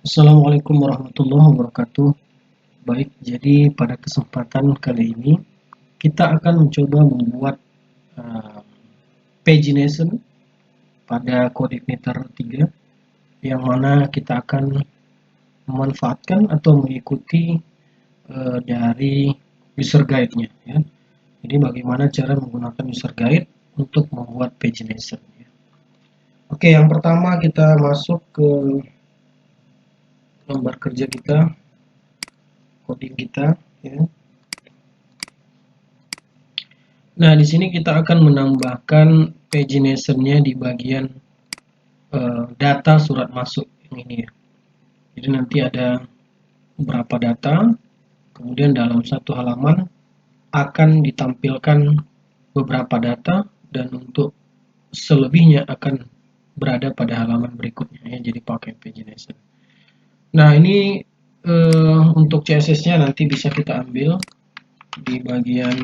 Assalamualaikum warahmatullahi wabarakatuh. Baik, jadi pada kesempatan kali ini kita akan mencoba membuat uh, pagination pada coordinator 3 yang mana kita akan memanfaatkan atau mengikuti dari user guide-nya ya. Jadi bagaimana cara menggunakan user guide untuk membuat pagination ya. Oke, yang pertama kita masuk ke lembar kerja kita, coding kita ya. Nah, di sini kita akan menambahkan pagination-nya di bagian data surat masuk yang ini ya. Jadi nanti ada beberapa data, kemudian dalam satu halaman akan ditampilkan beberapa data dan untuk selebihnya akan berada pada halaman berikutnya ya. Jadi pakai pagination. Nah, ini untuk CSS-nya nanti bisa kita ambil di bagian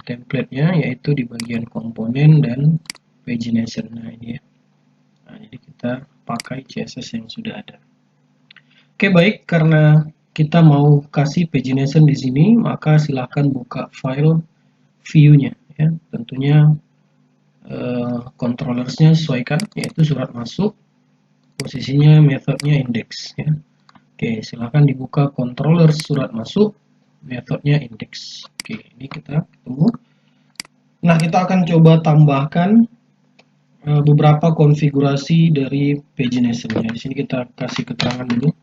template-nya, yaitu di bagian komponen dan pagination. Nah, ini ya. Nah, jadi kita pakai CSS yang sudah ada. Oke, baik, karena kita mau kasih pagination di sini, maka silahkan buka file view-nya ya. Tentunya controllers-nya sesuaikan, yaitu surat masuk, posisinya metodenya index ya. Oke, silahkan dibuka controller surat masuk, metodenya index. Oke, ini kita ketemu. Nah, kita akan coba tambahkan beberapa konfigurasi dari pagination-nya. Di sini kita kasih keterangan dulu.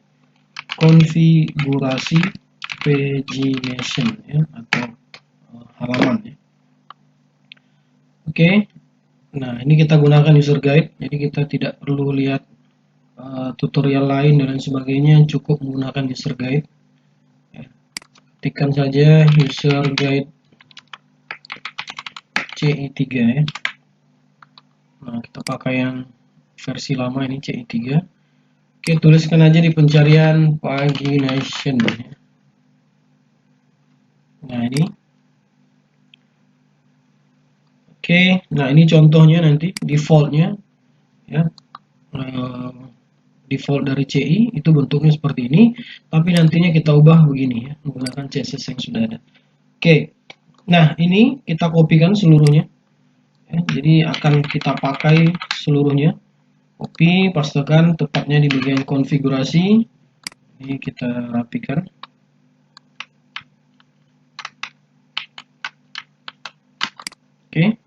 Konfigurasi pagination ya, atau halaman ya. Oke. Nah, ini kita gunakan user guide. Jadi kita tidak perlu lihat tutorial lain dan lain sebagainya, cukup menggunakan user guide. Ya. Ketikkan saja user guide CI3 ya. Nah, kita pakai yang versi lama, ini CI3. Oke, tuliskan aja di pencarian pagination ya. Nah, ini. Oke, nah ini contohnya nanti defaultnya ya. Default dari CI itu bentuknya seperti ini, tapi nantinya kita ubah begini ya, menggunakan CSS yang sudah ada. Oke, nah ini kita kopikan seluruhnya ya, jadi akan kita pakai seluruhnya. Copy, pastekan tepatnya di bagian konfigurasi. Ini kita rapikan. Oke.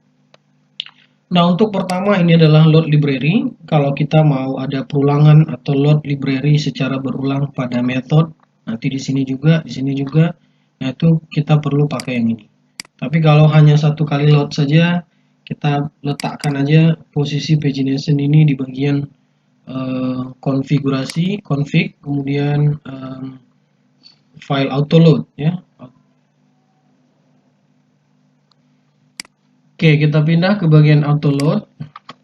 Nah, untuk pertama ini adalah load library. Kalau kita mau ada perulangan atau load library secara berulang pada metode, nanti di sini juga, di sini juga, nah itu kita perlu pakai yang ini. Tapi kalau hanya satu kali load saja, kita letakkan aja posisi pagination ini di bagian konfigurasi, config, kemudian file auto load ya. Oke, kita pindah ke bagian auto load,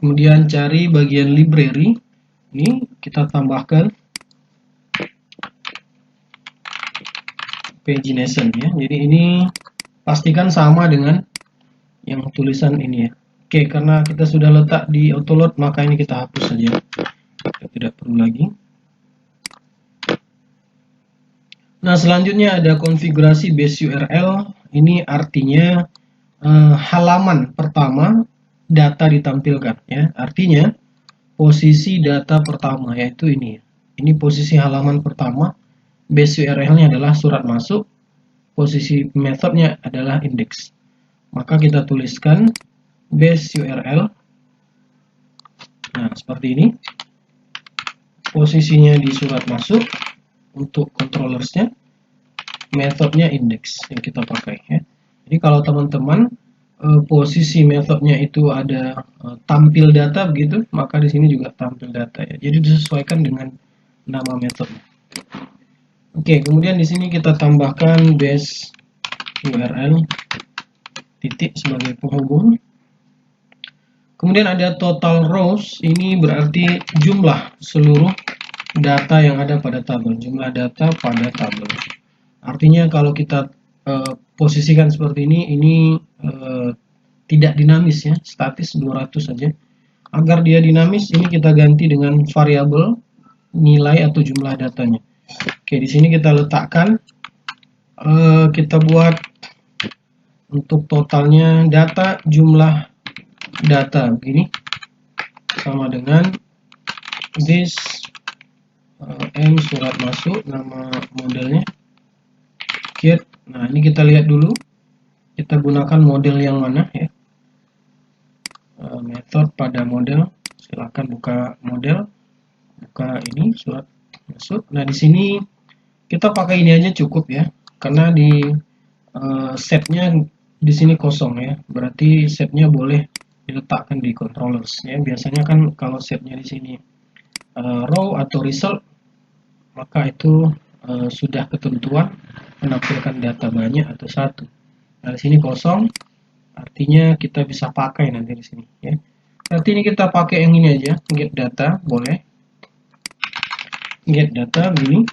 kemudian cari bagian library. Ini kita tambahkan pagination ya. Jadi ini pastikan sama dengan yang tulisan ini ya. Oke, karena kita sudah letak di auto load, maka ini kita hapus saja. Kita tidak perlu lagi. Nah, selanjutnya ada konfigurasi base URL. Ini artinya halaman pertama data ditampilkan ya. Artinya posisi data pertama yaitu ini. Ini posisi halaman pertama. Base URL-nya adalah surat masuk. Posisi metodenya adalah index. Maka kita tuliskan base URL. Nah, seperti ini. Posisinya di surat masuk untuk controllersnya. Metodenya index yang kita pakai ya. Jadi kalau teman-teman posisi metodenya itu ada tampil data begitu, maka di sini juga tampil data ya. Jadi disesuaikan dengan nama metodenya. Oke, kemudian di sini kita tambahkan base URL titik sebagai penghubung. Kemudian ada total rows, ini berarti jumlah seluruh data yang ada pada tabel, jumlah data pada tabel. Artinya kalau kita posisikan seperti ini tidak dinamis ya, statis 200 saja. Agar dia dinamis, ini kita ganti dengan variabel nilai atau jumlah datanya. Oke, di sini kita letakkan, kita buat untuk totalnya data jumlah data begini, sama dengan this M surat masuk, nama modelnya get. Nah, ini kita lihat dulu, kita gunakan model yang mana ya. Method pada model, silakan buka model, buka ini surat masuk. Nah, di sini kita pakai ini aja cukup ya, karena di setnya di sini kosong ya, berarti setnya boleh diletakkan di controllers ya. Biasanya kan kalau setnya di sini row atau result, maka itu sudah ketentuan menampilkan data banyak atau satu. Nah, di sini kosong, artinya kita bisa pakai nanti di sini ya. Nanti ini kita pakai yang ini aja, get data, boleh get data begini.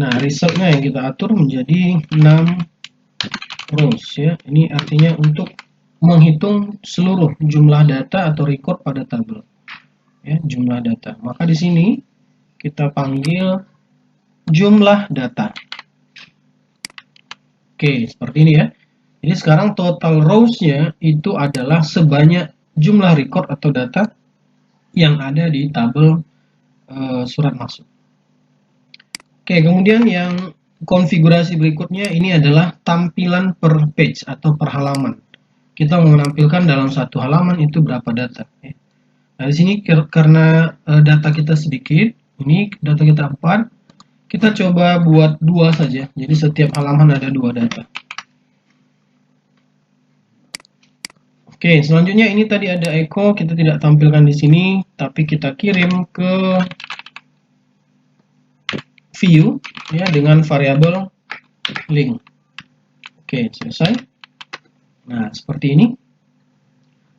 Nah, resultnya yang kita atur menjadi 6 rows ya. Ini artinya untuk menghitung seluruh jumlah data atau record pada tabel ya, jumlah data. Maka di sini kita panggil jumlah data. Oke, seperti ini ya. Jadi sekarang total rows-nya itu adalah sebanyak jumlah record atau data yang ada di tabel surat masuk. Oke, kemudian yang konfigurasi berikutnya ini adalah tampilan per page atau per halaman. Kita mau menampilkan dalam satu halaman itu berapa data. Nah, di sini karena data kita sedikit, ini data kita 4, kita coba buat 2 saja. Jadi setiap halaman ada 2 data. Oke, selanjutnya ini tadi ada echo, kita tidak tampilkan di sini, tapi kita kirim ke view ya dengan variabel link. Oke, selesai. Nah, seperti ini.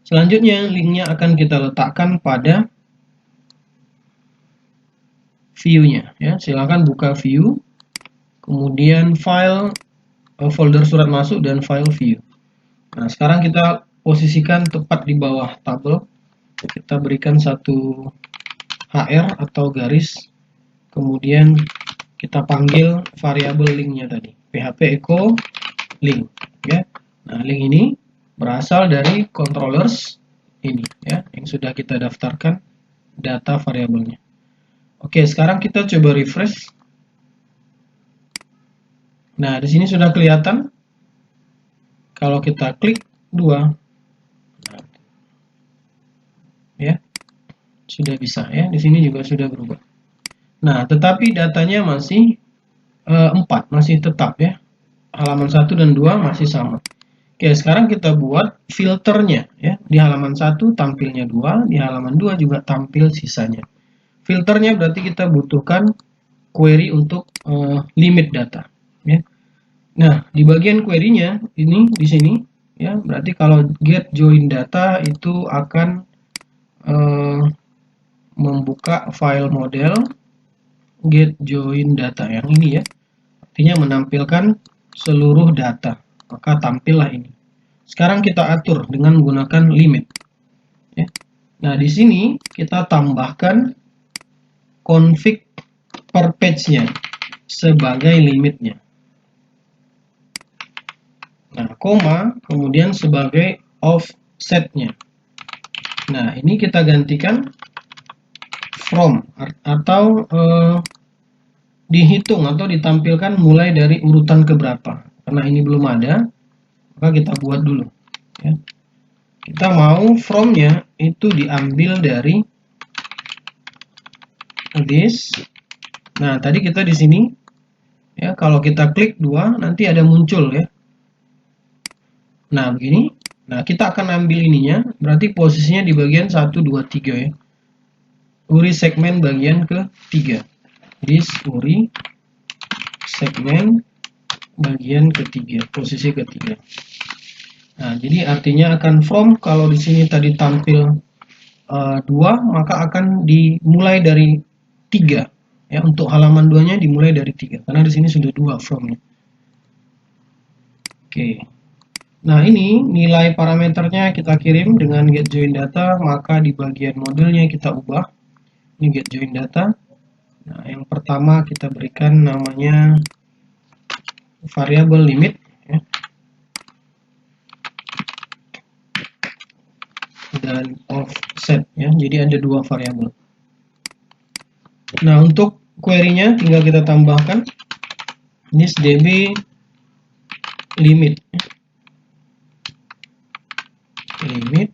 Selanjutnya linknya akan kita letakkan pada view-nya ya. Silakan buka view, kemudian file, folder surat masuk dan file view. Nah, sekarang kita posisikan tepat di bawah tabel. Kita berikan satu HR atau garis, kemudian kita panggil variabel linknya tadi, php echo link ya. Nah, link ini berasal dari controllers ini ya, yang sudah kita daftarkan data variabelnya. Oke, sekarang kita coba refresh. Nah, di sini sudah kelihatan. Kalau kita klik 2 ya, sudah bisa ya. Di sini juga sudah berubah. Nah, tetapi datanya masih 4, masih tetap ya. Halaman 1 dan 2 masih sama. Oke, sekarang kita buat filternya ya. Di halaman 1 tampilnya 2, di halaman 2 juga tampil sisanya. Filternya berarti kita butuhkan query untuk limit data ya. Nah, di bagian query-nya ini di sini ya, berarti kalau get join data itu akan membuka file model get join data yang ini ya, artinya menampilkan seluruh data, maka tampillah ini. Sekarang kita atur dengan menggunakan limit ya. Nah, di sini kita tambahkan config per page-nya sebagai limitnya. Nah, koma kemudian sebagai offset-nya. Nah, ini kita gantikan from atau dihitung atau ditampilkan mulai dari urutan keberapa. Karena ini belum ada, maka kita buat dulu ya. Kita mau from-nya itu diambil dari this. Nah, tadi kita di sini ya, kalau kita klik 2 nanti ada muncul ya. Nah, begini. Nah, kita akan ambil ininya, berarti posisinya di bagian 1 2 3 ya. URI segmen bagian ke-3. This URI segmen bagian ke-3, posisi ke-3. Nah, jadi artinya akan from, kalau di sini tadi tampil 2, maka akan dimulai dari 3 ya. Untuk halaman 2-nya dimulai dari 3 karena di sini sudah 2 from-nya. Oke. Nah, ini nilai parameternya kita kirim dengan get join data, maka di bagian modelnya kita ubah. Ini get join data. Nah, yang pertama kita berikan namanya variabel limit, ya, dan offset, ya. Jadi ada dua variabel. Nah, untuk query-nya tinggal kita tambahkan this db limit, limit,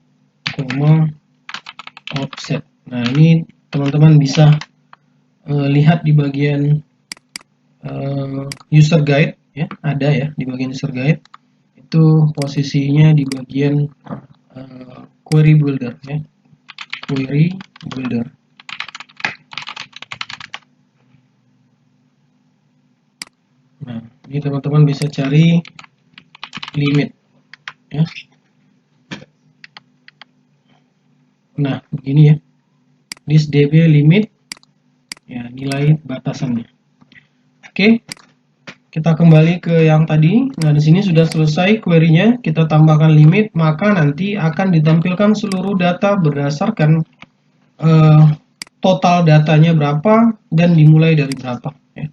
offset. Nah, ini teman-teman bisa lihat di bagian user guide, ya, ada ya di bagian user guide. Itu posisinya di bagian query builder, ya, query builder. Nah, ini teman-teman bisa cari limit, ya. Nah, begini ya, this db limit, ya, nilai batasannya. Oke, kita kembali ke yang tadi. Nah, di sini sudah selesai query-nya, kita tambahkan limit, maka nanti akan ditampilkan seluruh data berdasarkan total datanya berapa dan dimulai dari berapa, ya.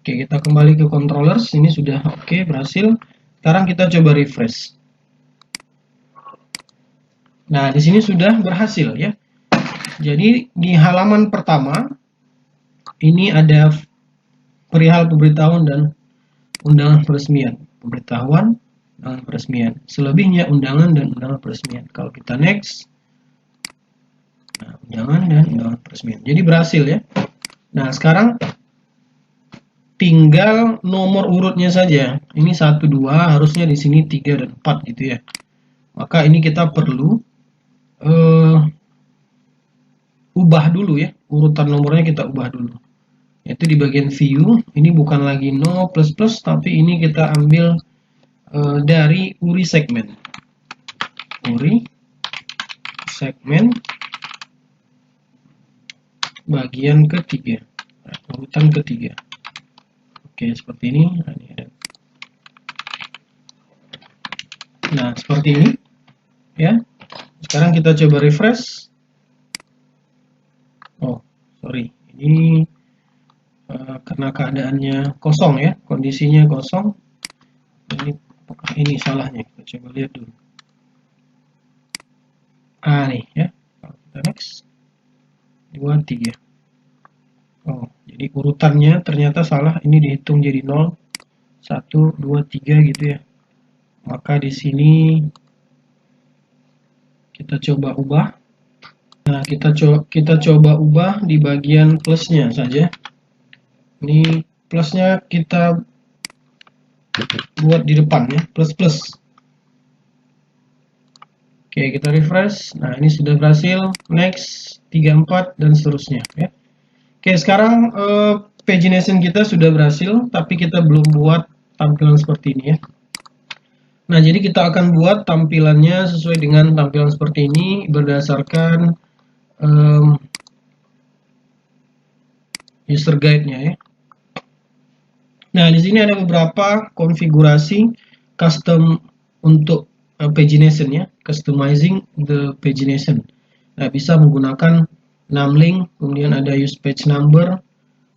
Oke, kita kembali ke controllers. Ini sudah oke, berhasil. Sekarang kita coba refresh. Nah, di sini sudah berhasil, ya. Jadi di halaman pertama ini ada perihal pemberitahuan dan undangan peresmian. Pemberitahuan, undangan peresmian. Selebihnya undangan dan undangan peresmian. Kalau kita next, nah, undangan dan undangan peresmian. Jadi berhasil, ya. Nah, sekarang tinggal nomor urutnya saja. Ini 1, 2, harusnya di sini 3 dan 4 gitu ya. Maka ini kita perlu ubah dulu, ya. Urutan nomornya kita ubah dulu. Yaitu di bagian view, ini bukan lagi no plus plus, tapi ini kita ambil dari URI segmen. URI segmen bagian ketiga, urutan ketiga. Oke, seperti ini. Nah, seperti ini, ya. Sekarang kita coba refresh. Oh, sorry, ini karena keadaannya kosong, ya, kondisinya kosong. Apakah ini salahnya? Kita coba lihat dulu. Nih, ya. Kalau kita next, 2, 3. Oh, jadi urutannya ternyata salah. Ini dihitung jadi 0, 1, 2, 3 gitu ya. Maka di sini kita coba ubah. Nah, kita coba ubah di bagian plusnya saja. Ini plusnya kita buat di depan, ya, plus plus. Oke, kita refresh. Nah, ini sudah berhasil. Next, 3, 4 dan seterusnya, ya. Oke, sekarang pagination kita sudah berhasil, tapi kita belum buat tampilan seperti ini, ya. Nah, jadi kita akan buat tampilannya sesuai dengan tampilan seperti ini berdasarkan user guide-nya, ya. Nah, di sini ada beberapa konfigurasi custom untuk pagination, ya, customizing the pagination. Nah, bisa menggunakan numbling, kemudian ada use page number,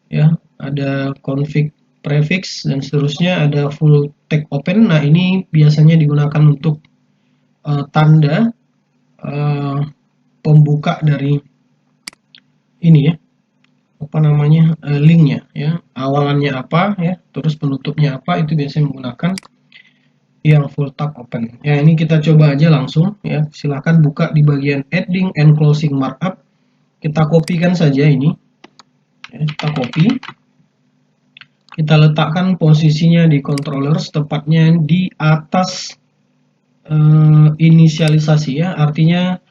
ya, ada config prefix dan seterusnya, ada full text open. Nah, ini biasanya digunakan untuk tanda pembuka dari ini, ya, apa namanya, linknya, ya, awalannya apa, ya, terus penutupnya apa, itu biasanya menggunakan yang full text open. Ya, ini kita coba aja langsung, ya. Silahkan buka di bagian adding and closing markup. Kita kopikan saja ini, ya, kita copy, kita letakkan posisinya di controller, tepatnya di atas inisialisasi, ya, artinya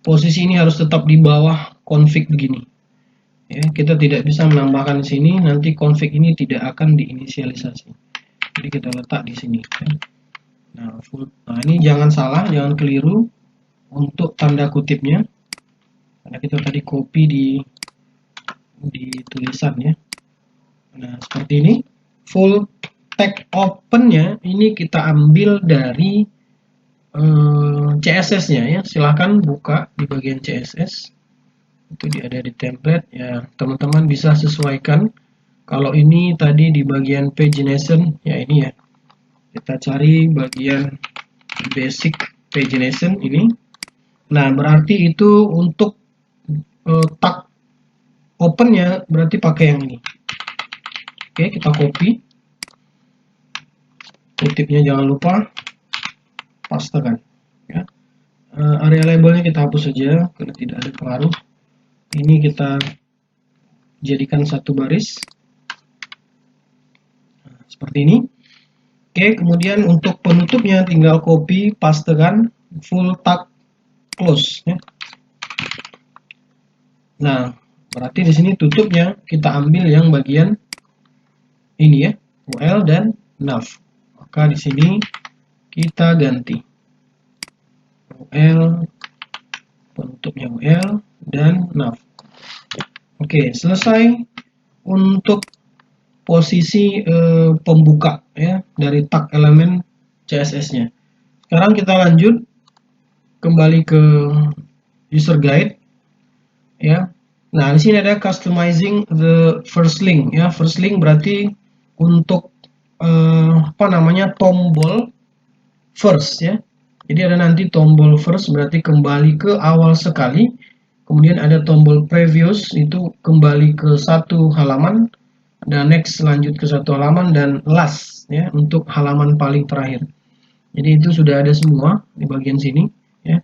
posisi ini harus tetap di bawah config begini. Ya, kita tidak bisa menambahkan di sini, nanti config ini tidak akan diinisialisasi. Jadi kita letak di sini, ya. Nah, ini jangan salah, jangan keliru untuk tanda kutipnya, karena kita tadi copy di tulisan, ya. Nah, seperti ini. Full text open-nya ini kita ambil dari CSS-nya, ya. Silahkan buka di bagian CSS. itu ada di template ya, teman-teman bisa sesuaikan. Kalau ini tadi di bagian pagination ya, ini ya, kita cari bagian basic pagination ini. Nah, berarti itu untuk tag opennya berarti pakai yang ini. Oke, kita copy, kutipnya jangan lupa, pastekan ya. Area labelnya kita hapus saja karena tidak ada pengaruh. Ini kita jadikan satu baris seperti ini. Oke, kemudian untuk penutupnya tinggal copy, pastekan, full tag close ya. Nah, berarti di sini tutupnya kita ambil yang bagian ini ya, UL dan nav. Maka di sini kita ganti UL, penutupnya UL dan nav. Oke, selesai untuk posisi pembuka ya dari tag elemen CSS-nya. Sekarang kita lanjut kembali ke user guide ya. Nah, di sini ada customizing the first link ya. First link berarti untuk tombol first ya. Jadi ada nanti tombol first berarti kembali ke awal sekali. Kemudian ada tombol previous itu kembali ke satu halaman. Dan next lanjut ke satu halaman, dan last ya untuk halaman paling terakhir. Jadi itu sudah ada semua di bagian sini ya.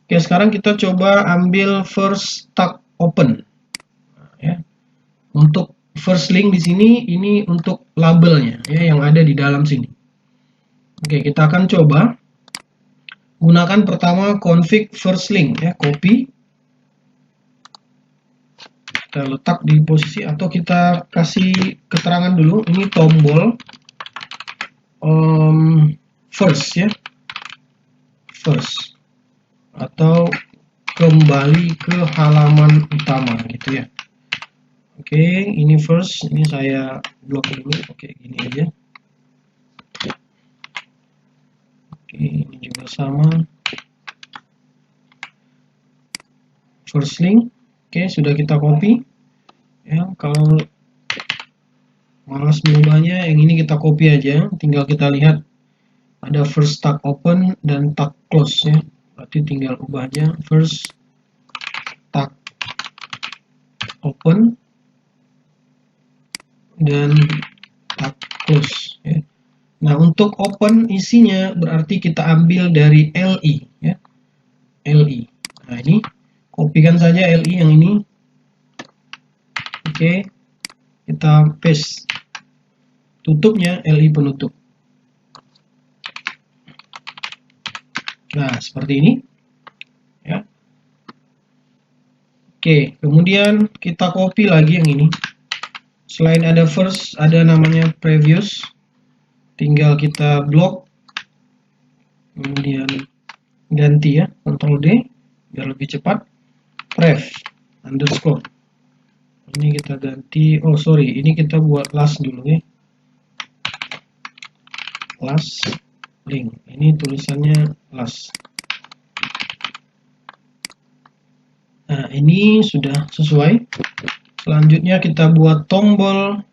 Oke, sekarang kita coba ambil first tag open ya. Untuk first link di sini ini untuk labelnya ya yang ada di dalam sini. Oke, kita akan coba gunakan pertama config first link ya, copy, kita letak di posisi atau kita kasih keterangan dulu, ini tombol first ya, first atau kembali ke halaman utama gitu ya. Oke, ini first, ini saya blok dulu. Oke, gini aja. Oke, ini juga sama, first link. Oke, sudah kita copy ya. Kalau malas mengubahnya, yang ini kita copy aja, tinggal kita lihat ada first tag open dan tag close ya, berarti tinggal ubahnya first tag open dan tag close ya. Nah, untuk open isinya berarti kita ambil dari LI ya, LI. Nah, ini kopikan saja LI yang ini. Oke, kita paste, tutupnya LI penutup. Nah, seperti ini ya. Oke, kemudian kita copy lagi yang ini. Selain ada first, ada namanya previous, tinggal kita blok, kemudian ganti ya, Ctrl D biar lebih cepat, prev underscore. Ini kita ganti, oh sorry, ini kita buat last dulu ya, last link. Ini tulisannya last. Nah, ini sudah sesuai. Selanjutnya kita buat tombol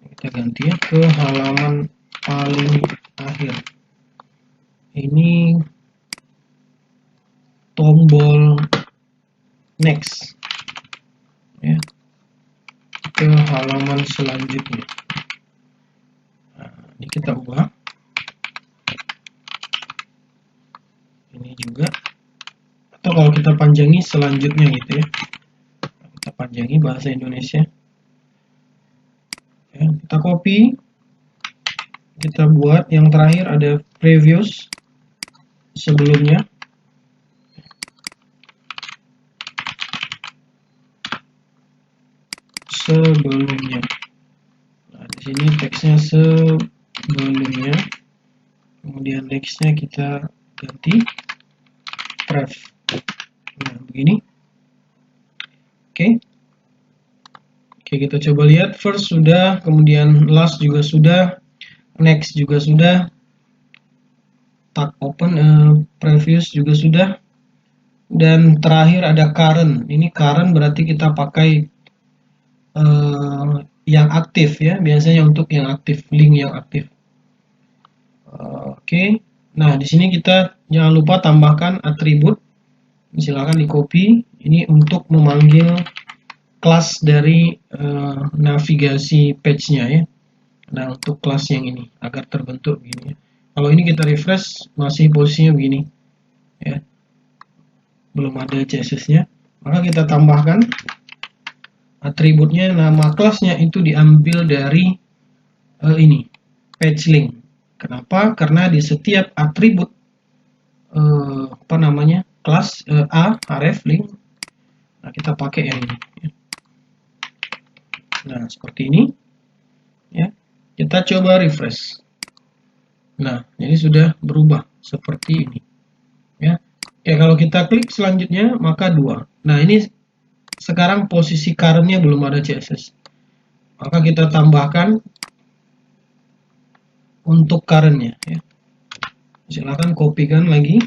kita ganti ya ke halaman paling akhir. Ini tombol next ya, ke halaman selanjutnya. Nah, ini kita ubah. Ini juga, atau kalau kita panjangi selanjutnya gitu ya, kita panjangi bahasa Indonesia ya, kita copy, kita buat yang terakhir ada previous sebelumnya. Nah, di sini teksnya sebelumnya, kemudian nextnya kita ganti prev. Nah, begini. Oke, kita coba lihat. First sudah, kemudian last juga sudah, next juga sudah. tag open, previous juga sudah, dan terakhir ada current. Ini current berarti kita pakai yang aktif ya, biasanya untuk yang aktif, link yang aktif. Oke. Nah, di sini kita jangan lupa tambahkan atribut. Silakan di copy. Ini untuk memanggil kelas dari navigasi page-nya ya. Nah, untuk kelas yang ini agar terbentuk begini. Kalau ini kita refresh masih posisinya begini ya. Belum ada CSS-nya. Maka kita tambahkan atributnya, nama kelasnya itu diambil dari ini page link. Kenapa? Karena di setiap atribut kelas A href link, nah kita pakai yang ini ya. Nah seperti ini ya, kita coba refresh. Nah jadi sudah berubah seperti ini ya. Ya kalau kita klik selanjutnya maka 2. Nah ini sekarang posisi currentnya belum ada CSS, maka kita tambahkan untuk currentnya ya. Silakan kopikan lagi.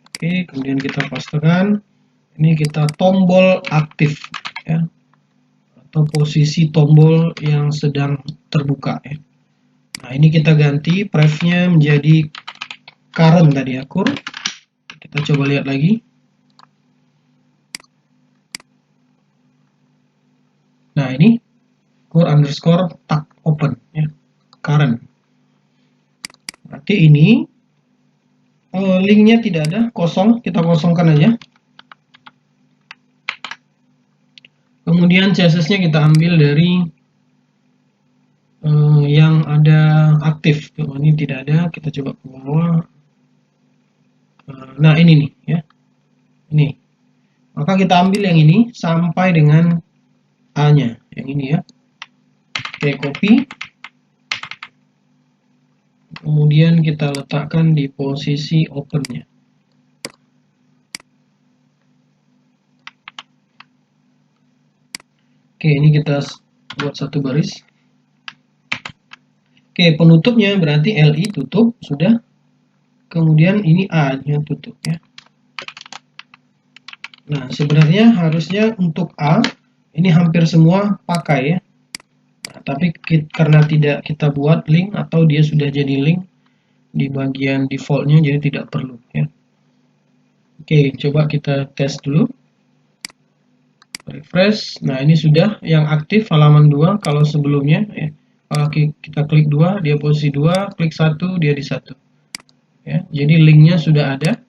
Oke, kemudian kita pastekan. Ini kita tombol aktif ya, atau posisi tombol yang sedang terbuka ya. Nah ini kita ganti prefnya menjadi current tadi ya, kur. Kita coba lihat lagi. Nah ini kur underscore tag open ya, current. Berarti ini linknya tidak ada, kosong, kita kosongkan aja. Kemudian CSS-nya kita ambil dari yang ada aktif. Ini tidak ada, kita coba ke bawah. Nah ini nih ya, ini. Maka kita ambil yang ini sampai dengan A-nya, yang ini ya. Oke, copy. Kemudian kita letakkan di posisi open-nya. Oke, ini kita buat satu baris. Oke, penutupnya berarti LI tutup, sudah. Kemudian ini A-nya tutup ya. Nah, sebenarnya harusnya untuk A, ini hampir semua pakai ya. Nah, tapi karena tidak kita buat link atau dia sudah jadi link di bagian defaultnya, jadi tidak perlu ya. Oke, coba kita tes dulu. Refresh. Nah, ini sudah yang aktif halaman 2. Kalau sebelumnya ya, kalau kita klik 2, dia posisi 2, klik 1, dia di 1. Ya, jadi linknya sudah ada,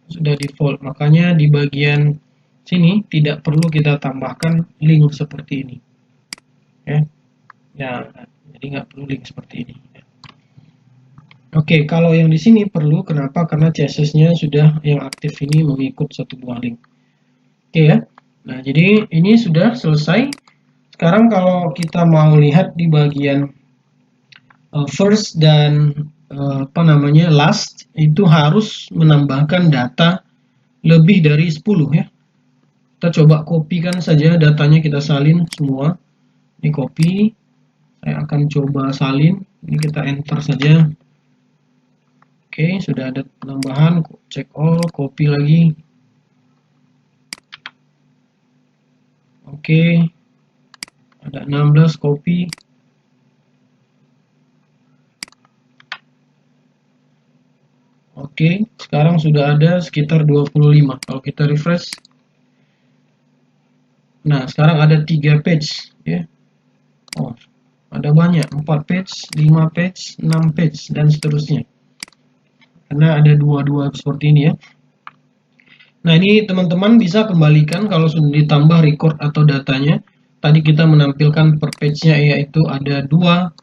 sudah default. Makanya di bagian sini tidak perlu kita tambahkan link seperti ini. Ya, jadi nggak perlu link seperti ini. Oke, kalau yang di sini perlu, kenapa? Karena CSS-nya sudah yang aktif ini mengikut satu buah link. Oke ya. Nah, jadi ini sudah selesai. Sekarang kalau kita mau lihat di bagian first dan last, itu harus menambahkan data lebih dari 10 ya. Kita coba kopikan saja datanya, kita salin semua. Ini copy. Saya akan coba salin. Ini kita enter saja. Oke, sudah ada penambahan, check all, copy lagi. Oke, ada 16, copy. Oke, sekarang sudah ada sekitar 25. Kalau kita refresh, nah sekarang ada 3 page ya. Oh, ada banyak, 4 page, 5 page, 6 page, dan seterusnya. Karena ada dua seperti ini ya. Nah ini teman-teman bisa kembalikan kalau sudah ditambah record atau datanya. Tadi kita menampilkan per page-nya, yaitu ada 2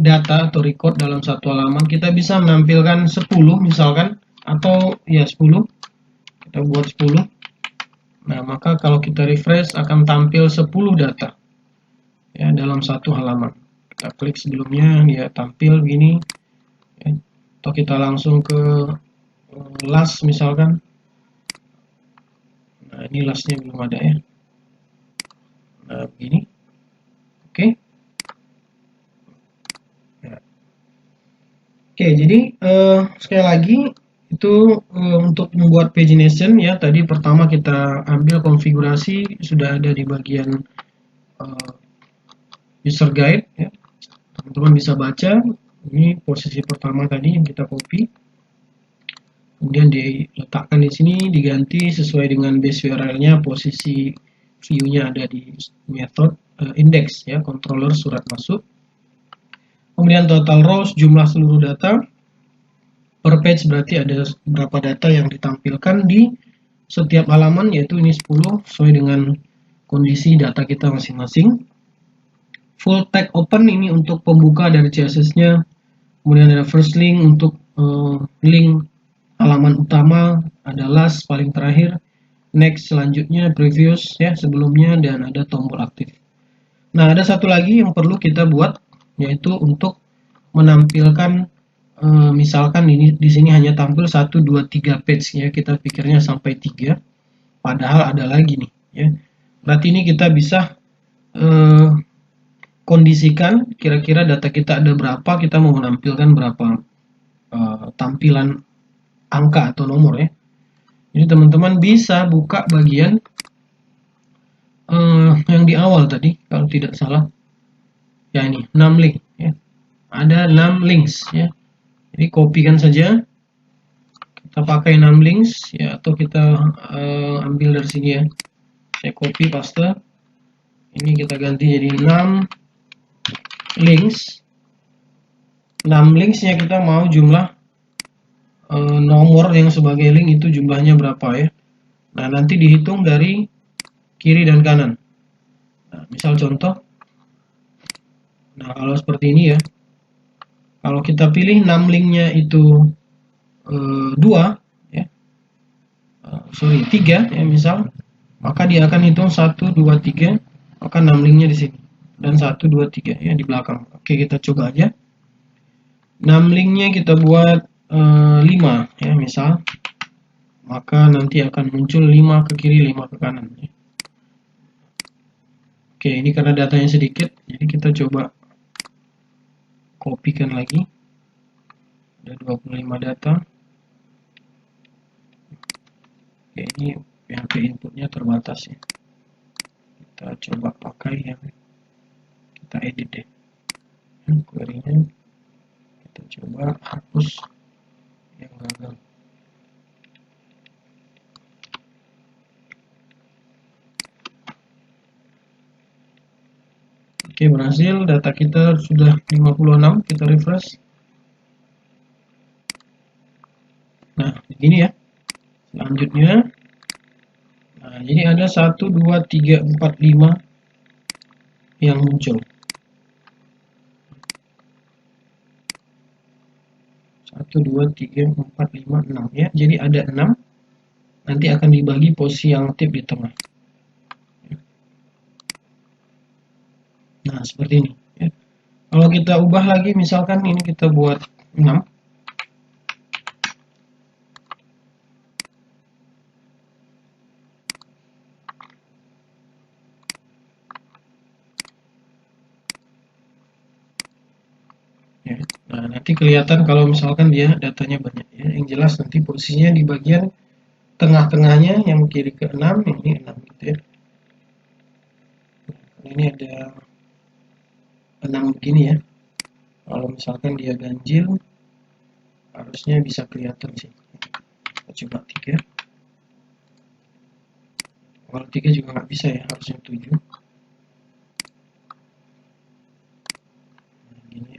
data atau record dalam satu halaman. Kita bisa menampilkan 10 misalkan, atau ya 10. Kita buat 10. Nah maka kalau kita refresh akan tampil 10 data ya dalam satu halaman. Kita klik sebelumnya, dia tampil begini ya. Atau kita langsung ke last misalkan. Nah ini lastnya belum ada ya. Nah begini. Oke. Ya. Oke, jadi sekali lagi itu untuk membuat pagination ya. Tadi pertama kita ambil konfigurasi sudah ada di bagian user guide ya. Teman-teman bisa baca. Ini posisi pertama tadi yang kita copy. Kemudian diletakkan di sini, diganti sesuai dengan base URL-nya, posisi view-nya ada di method index ya, controller surat masuk. Kemudian total rows, jumlah seluruh data. Per page berarti ada berapa data yang ditampilkan di setiap halaman, yaitu ini 10 sesuai dengan kondisi data kita masing-masing. Full tag open ini untuk pembuka dari CSS-nya. Kemudian ada first link untuk link halaman utama, ada last paling terakhir, next selanjutnya, previous ya sebelumnya, dan ada tombol aktif. Nah, ada satu lagi yang perlu kita buat, yaitu untuk menampilkan misalkan ini di sini hanya tampil 1 2 3 page ya, kita pikirnya sampai 3, padahal ada lagi nih ya. Berarti ini kita bisa kondisikan kira-kira data kita ada berapa, kita mau menampilkan berapa tampilan angka atau nomor ya. Jadi teman-teman bisa buka bagian yang di awal tadi kalau tidak salah ya, ini 6 link ya, ada 6 links ya. Jadi kopikan saja, kita pakai 6 links ya, atau kita ambil dari sini ya, saya copy paste, ini kita ganti jadi 6 links. 6 linksnya kita mau jumlah nomor yang sebagai link itu jumlahnya berapa ya. Nah, nanti dihitung dari kiri dan kanan. Nah, misal contoh, nah kalau seperti ini ya, kalau kita pilih 6 linknya itu 2 ya, 3 ya misal, maka dia akan hitung 1 2 3, maka 6 linknya di sini dan 1 2 3 ya di belakang. Oke, kita coba aja. 6 linknya kita buat 5 ya misal, maka nanti akan muncul 5 ke kiri 5 ke kanan ya. Oke, ini karena datanya sedikit, jadi kita coba kopikan lagi. Ada 25 data. Oke, ini PHP inputnya terbatas ya. Kita coba pakai yang kita edit deh. Query-nya kita coba hapus yang gagal. Oke, berhasil, data kita sudah 56, kita refresh. Nah, begini ya. Selanjutnya, nah jadi ada 1, 2, 3, 4, 5 yang muncul. 1, 2, 3, 4, 5, 6 ya. Jadi ada 6, nanti akan dibagi posisi yang aktif di tengah. Nah, seperti ini ya. Kalau kita ubah lagi, misalkan ini kita buat 6. Ya. Nah, nanti kelihatan kalau misalkan dia datanya banyak ya. Yang jelas nanti posisinya di bagian tengah-tengahnya, yang kiri ke 6, yang ini 6 gitu ya. Nah, ini ada 6 begini ya. Kalau misalkan dia ganjil, harusnya bisa kelihatan sih. Kita coba 3. Kalau 3 juga nggak bisa ya, harusnya 7. Nah, gini.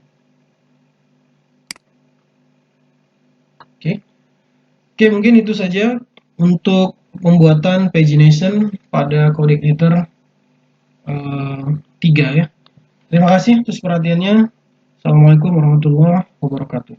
Oke, mungkin itu saja untuk pembuatan pagination pada code editor 3 ya. Terima kasih atas perhatiannya. Assalamualaikum warahmatullahi wabarakatuh.